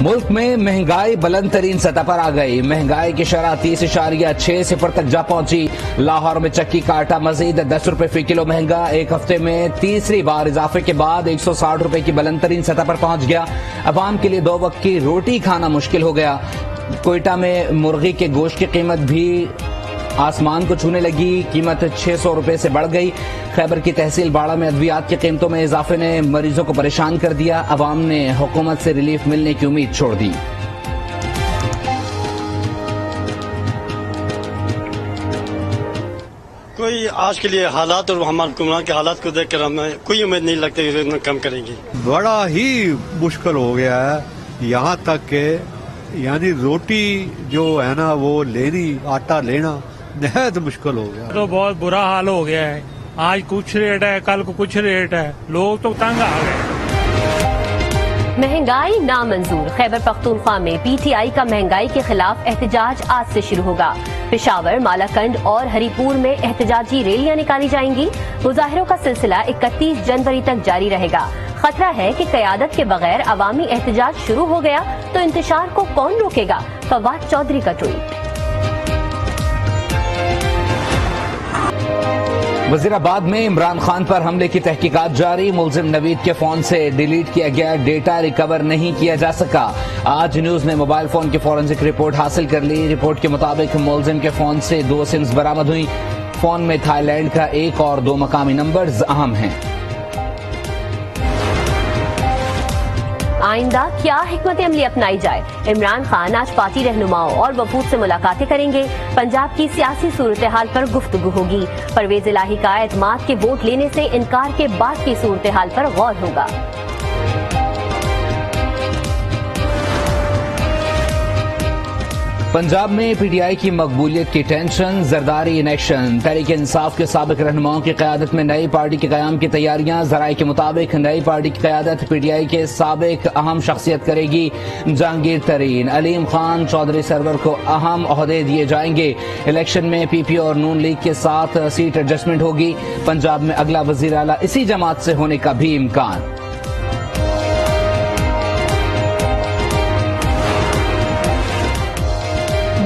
मुल्क में महंगाई बुलंद तरीन सतह पर आ गई। महंगाई की शरह 30.6 तक जा पहुंची। लाहौर में चक्की का आटा मजीद 10 रुपए फी किलो महंगा। एक हफ्ते में तीसरी बार इजाफे के बाद 160 रुपए की बुलंद तरीन सतह पर पहुंच गया। अवाम के लिए 2 वक्त की रोटी खाना मुश्किल हो गया। कोयटा में मुर्गी के गोश्त की कीमत भी आसमान को छूने लगी। कीमत 600 रुपए से बढ़ गई। खैबर की तहसील बाड़ा में अद्वियात की कीमतों में इजाफे ने मरीजों को परेशान कर दिया। अवाम ने हुकूमत से रिलीफ मिलने की उम्मीद छोड़ दी। कोई आज के लिए हालात और हमारे हुक्मरान के हालात को देखकर हमें कोई उम्मीद नहीं लगती कि कम करेंगे। बड़ा ही मुश्किल हो गया है, यहाँ तक के यानी रोटी जो है ना वो लेनी, आटा लेना निहायत मुश्किल हो गया। तो बहुत बुरा हाल हो गया है। आज कुछ रेट है, कल को कुछ रेट है, लोग तो तंग आ गए। महंगाई नामंजूर। खैबर पख्तूनख्वा में पीटीआई का महंगाई के खिलाफ एहतजाज आज से शुरू होगा। पेशावर, मालाकंड और हरिपुर में एहतजाजी रैलियां निकाली जाएंगी। मुजाहिरों का सिलसिला 31 जनवरी तक जारी रहेगा। खतरा है कि क़यादत के बगैर अवामी एहतजाज शुरू हो गया तो इंतशार को कौन रोकेगा। फवाद चौधरी का ट्वीट। वजीराबाद में इमरान खान पर हमले की तहकीकात जारी। मुलजिम नवीद के फोन से डिलीट किया गया डेटा रिकवर नहीं किया जा सका। आज न्यूज ने मोबाइल फोन की फॉरेंसिक रिपोर्ट हासिल कर ली। रिपोर्ट के मुताबिक मुलजिम के फोन से 2 सिम्स बरामद हुई। फोन में थाईलैंड का 1 और 2 मकामी नंबर्स अहम हैं। आइंदा क्या हिकमत अमली अपनाई जाए। इमरान खान आज पार्टी रहनुमाओं और वफूद से मुलाकातें करेंगे। पंजाब की सियासी सूरत हाल पर गुफ्तगू होगी। परवेज इलाही का एतमाद के वोट लेने से इनकार के बाद की सूरत हाल पर गौर होगा। पंजाब में पीटीआई की मकबूलियत की tension, Zardari in action. Tehreek Insaf के साबिक रहनुमाओं की क़यादत में नई पार्टी के क़याम की तैयारियां। ज़राए के मुताबिक नई पार्टी की क़यादत पीटीआई के साबिक अहम शख्सियत करेगी। जहांगीर तरीन, अलीम खान चौधरी सरवर को अहम ओहदे दिए जाएंगे। इलेक्शन में पीपी और नून लीग के साथ सीट एडजस्टमेंट होगी। पंजाब में अगला वज़ीर आला इसी जमात से होने का भी इम्कान।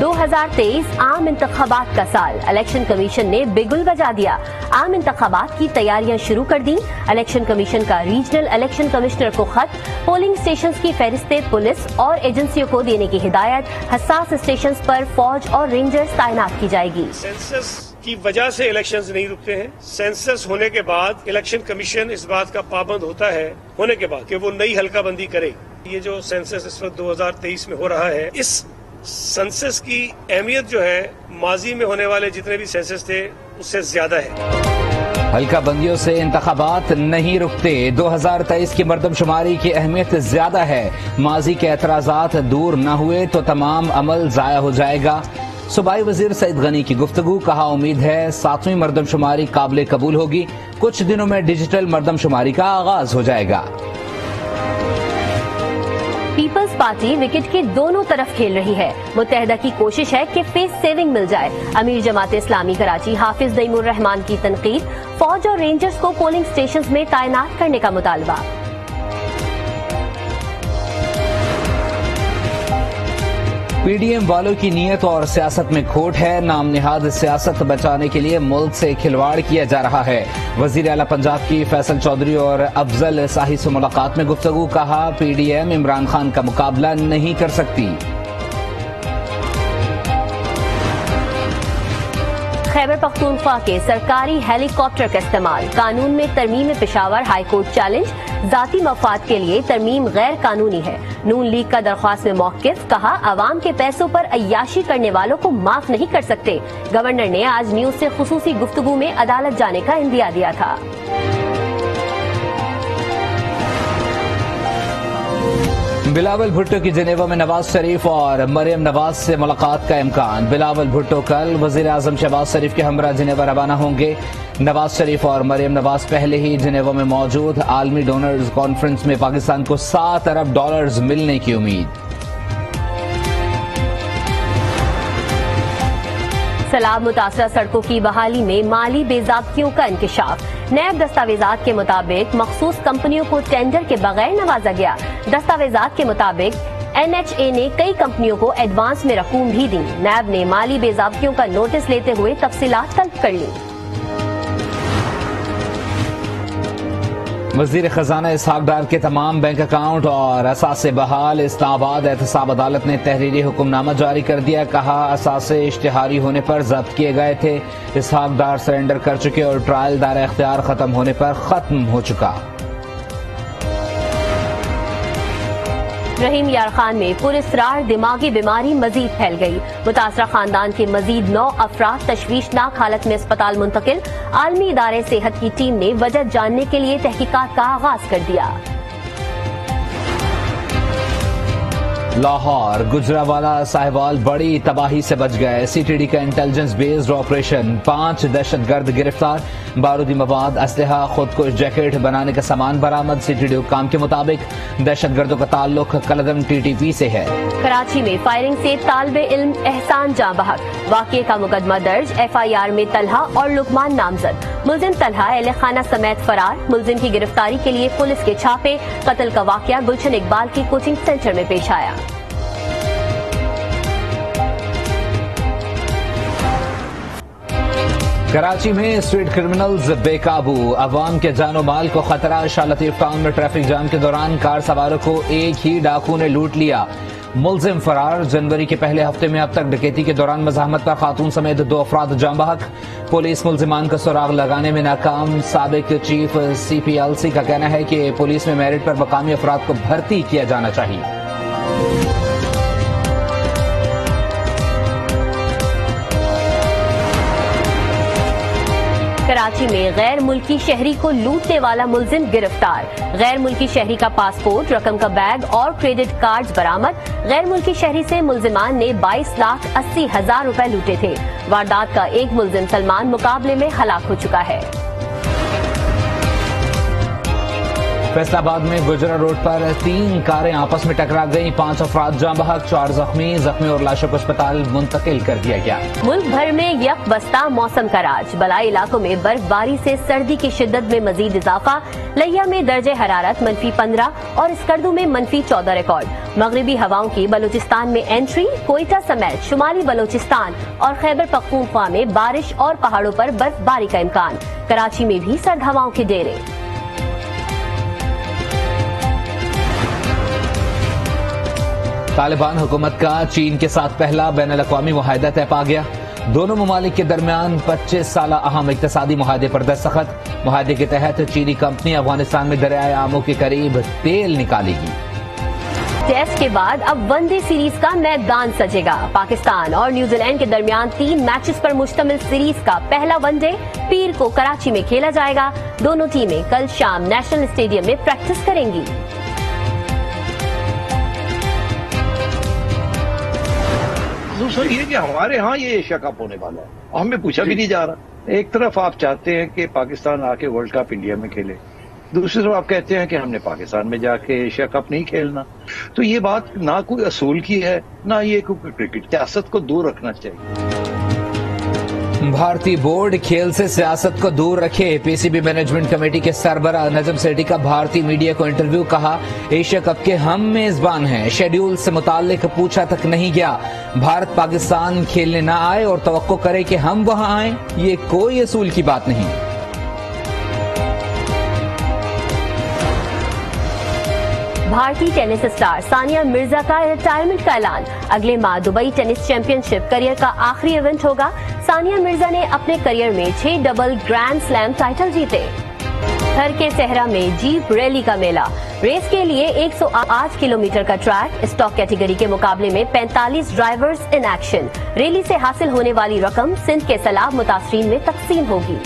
2023 आम इंतखाबात का साल। इलेक्शन कमीशन ने बिगुल बजा दिया। आम इंतखाबात की तैयारियां शुरू कर दी। इलेक्शन कमीशन का रीजनल इलेक्शन कमिश्नर को खत। पोलिंग स्टेशंस की फहरिस्तें पुलिस और एजेंसियों को देने की हिदायत। हसास स्टेशंस पर फौज और रेंजर्स तैनात की जाएगी। सेंसस की वजह से इलेक्शंस नहीं रुकते हैं। सेंसस होने के बाद इलेक्शन कमीशन इस बात का पाबंद होता है होने के बाद कि वो नई हल्का बंदी करे। ये जो सेंसस इस वक्त 2023 में हो रहा है, इस सेंसस की अहमियत जो है माजी में होने वाले जितने भी सेंसस थे उससे ज्यादा है। हल्का बंदियों से इंतखाबात नहीं रुकते। 2023 की मर्दमशुमारी की अहमियत ज्यादा है। माजी के एतराजात दूर न हुए तो तमाम अमल जाया हो जाएगा। सूबाई वजीर सईद गनी की गुफ्तगू। कहा उम्मीद है 7वीं मर्दमशुमारी काबिल कबूल होगी। कुछ दिनों में डिजिटल मर्दमशुमारी का आगाज हो जाएगा। पीपल्स पार्टी विकेट के दोनों तरफ खेल रही है। मुत्तहदा की कोशिश है कि फेस सेविंग मिल जाए। अमीर जमात इस्लामी कराची हाफिज नईमुर रहमान की तनकीद। फौज और रेंजर्स को पोलिंग स्टेशंस में तैनात करने का मुतालबा। पीडीएम वालों की नीयत और सियासत में खोट है। नाम निहाद सियासत बचाने के लिए मुल्क से खिलवाड़ किया जा रहा है। वजीर आला पंजाब की फैसल चौधरी और अफजल साही से मुलाकात में गुफ्तगू। कहा पीडीएम इमरान खान का मुकाबला नहीं कर सकती। खैबर पख्तूनख्वा के सरकारी हेलीकॉप्टर का इस्तेमाल। कानून में तरमीम पेशावर हाईकोर्ट चैलेंज। जाती मफाद के लिए तरमीम गैर कानूनी है। नून लीग का दरख्वास्त में मौकिफ। कहा अवाम के पैसों पर अय्याशी करने वालों को माफ नहीं कर सकते। गवर्नर ने आज न्यूज से खुसूसी गुफ्तगू में अदालत जाने का इंदिया दिया था। बिलावल भुट्टो की जिनेवा में नवाज शरीफ और मरियम नवाज से मुलाकात का इम्कान। बिलावल भुट्टो कल वजीर आजम शहबाज शरीफ के हमरा जिनेवा रवाना होंगे। नवाज शरीफ और मरियम नवाज पहले ही जिनेवा में मौजूद। आलमी डोनर्स कॉन्फ्रेंस में पाकिस्तान को $7 अरब मिलने की उम्मीद। सैलाब मुतासरा सड़कों की बहाली में माली बेज़ाब्तियों का इंकशाफ। नैब दस्तावेजात के मुताबिक मखसूस कंपनियों को टेंडर के बगैर नवाजा गया। दस्तावेजात के मुताबिक NHA ने कई कंपनियों को एडवांस में रकूम भी दी। नैब ने माली बेज़ाब्तियों का नोटिस लेते हुए तफसीलात तलब कर ली। वज़ीर खजाना इसहाक डार के तमाम बैंक अकाउंट और असासे बहाल। इस्लामाबाद एहतसाब अदालत ने तहरीरी हुक्मनामा जारी कर दिया। कहा असासे इश्तिहारी होने पर जब्त किए गए थे। इसहाक डार सरेंडर कर चुके और ट्रायल दायरा इख्तियार खत्म होने पर खत्म हो चुका। रहीम यार खान में पुरस्रार दिमागी बीमारी मजीद फैल गई। मुतासरा खानदान के मजीद 9 अफराद तशवीशनाक हालत में अस्पताल मुंतकिल। आलमी इदारे सेहत की टीम ने वजह जानने के लिए तहकीकात का आगाज कर दिया। लाहौर गुजरावाला साहिवाल बड़ी तबाही से बच गए। CTD का इंटेलिजेंस बेस्ड ऑपरेशन, 5 दहशतगर्द गिरफ्तार। बारूदी मवाद, असलहा, खुदकुश जैकेट बनाने का सामान बरामद। CTD हुक्काम के मुताबिक दहशतगर्दों का ताल्लुक कलदम TTP से है। कराची में फायरिंग से तालिबे इल्म एहसान जाँ बहक। वाक़ये का मुकदमा दर्ज। FIR में तलहा और लुकमान नामजद। मुलजिम तलहा अहले खाना समेत फरार। मुलजिम की गिरफ्तारी के लिए पुलिस के छापे। कत्ल का वाक़या गुलशन इकबाल की कोचिंग सेंटर में पेश आया। कराची में स्ट्रीट क्रिमिनल्स बेकाबू। अवाम के जानो माल को खतरा। शाह लतीफ टाउन में ट्रैफिक जाम के दौरान कार सवारों को एक ही डाकू ने लूट लिया। मुलजिम फरार। जनवरी के पहले हफ्ते में अब तक डकैती के दौरान मज़ाहमत पर खातून समेत 2 अफराद जाम बहक। पुलिस मुलजिमान का सुराग लगाने में नाकाम। साबिक चीफ CPLC का कहना है कि पुलिस में मेरिट पर मकामी अफराद को भर्ती किया जाना चाहिए। कराची में गैर मुल्की शहरी को लूटने वाला मुलजिम गिरफ्तार। गैर मुल्की शहरी का पासपोर्ट, रकम का बैग और क्रेडिट कार्ड्स बरामद। गैर मुल्की शहरी से मुलजिमान ने 22,80,000 रुपए लूटे थे। वारदात का एक मुलजिम सलमान मुकाबले में हलाक हो चुका है। फैसलाबाद में गुजरा रोड पर 3 कारें आपस में टकरा गईं। 5 अफराद जाँ बहक, 4 जख्मी और लाशों को अस्पताल मुंतकिल कर दिया गया। मुल्क भर में यकबस्ता मौसम का राज। बलाई इलाकों में बर्फबारी से सर्दी की शिद्दत में मजीद इजाफा। लिया में दर्जे हरारत -15 और स्कर्दू में -14 रिकॉर्ड। मगरिबी हवाओं की बलूचिस्तान में एंट्री। कोयटा समेत शुमाली बलूचिस्तान और खैबर पख्तूनख्वा में बारिश और पहाड़ों पर बर्फबारी का इम्कान। कराची में भी सर्द हवाओं के डेरे। तालिबान हुकूमत का चीन के साथ पहला बैनुल-अक़वामी मुआहिदा तय पा गया। दोनों ममालिक के दरमियान 25 साल अहम इक़्तिसादी मुआहिदे पर दस्तखत। मुआहिदे के तहत चीनी कंपनी अफगानिस्तान में दरियाए आमू के करीब तेल निकालेगी। टेस्ट के बाद अब वनडे सीरीज का मैदान सजेगा। पाकिस्तान और न्यूजीलैंड के दरमियान 3 मैचेस पर मुश्तमिल सीरीज का पहला वनडे पीर को कराची में खेला जाएगा। दोनों टीमें कल शाम नेशनल स्टेडियम में प्रैक्टिस करेंगी। दूसरा ये कि हमारे यहाँ ये एशिया कप होने वाला है और हमें पूछा भी नहीं जा रहा। एक तरफ आप चाहते हैं कि पाकिस्तान आके वर्ल्ड कप इंडिया में खेले, दूसरी तरफ आप कहते हैं कि हमने पाकिस्तान में जाके एशिया कप नहीं खेलना। तो ये बात ना कोई असूल की है, ना ये कोई क्रिकेट। सियासत को दूर रखना चाहिए। भारतीय बोर्ड खेल से सियासत को दूर रखे। PCB मैनेजमेंट कमेटी के सरबराह नजम सेठी का भारतीय मीडिया को इंटरव्यू। कहा एशिया कप के हम मेजबान हैं। शेड्यूल से मुताल्लिक पूछा तक नहीं गया। भारत पाकिस्तान खेलने ना आए और तवक्को करे कि हम वहां आए, ये कोई असूल की बात नहीं। भारतीय टेनिस स्टार सानिया मिर्जा का रिटायरमेंट का ऐलान। अगले माह दुबई टेनिस चैंपियनशिप करियर का आखिरी इवेंट होगा। सानिया मिर्जा ने अपने करियर में 6 डबल ग्रैंड स्लैम टाइटल जीते। थर के सहरा में जीप रैली का मेला। रेस के लिए 108 किलोमीटर का ट्रैक। स्टॉक कैटेगरी के मुकाबले में 45 ड्राइवर्स इन एक्शन। रैली से हासिल होने वाली रकम सिंध के सैलाब मुतासरीन में तकसीम होगी।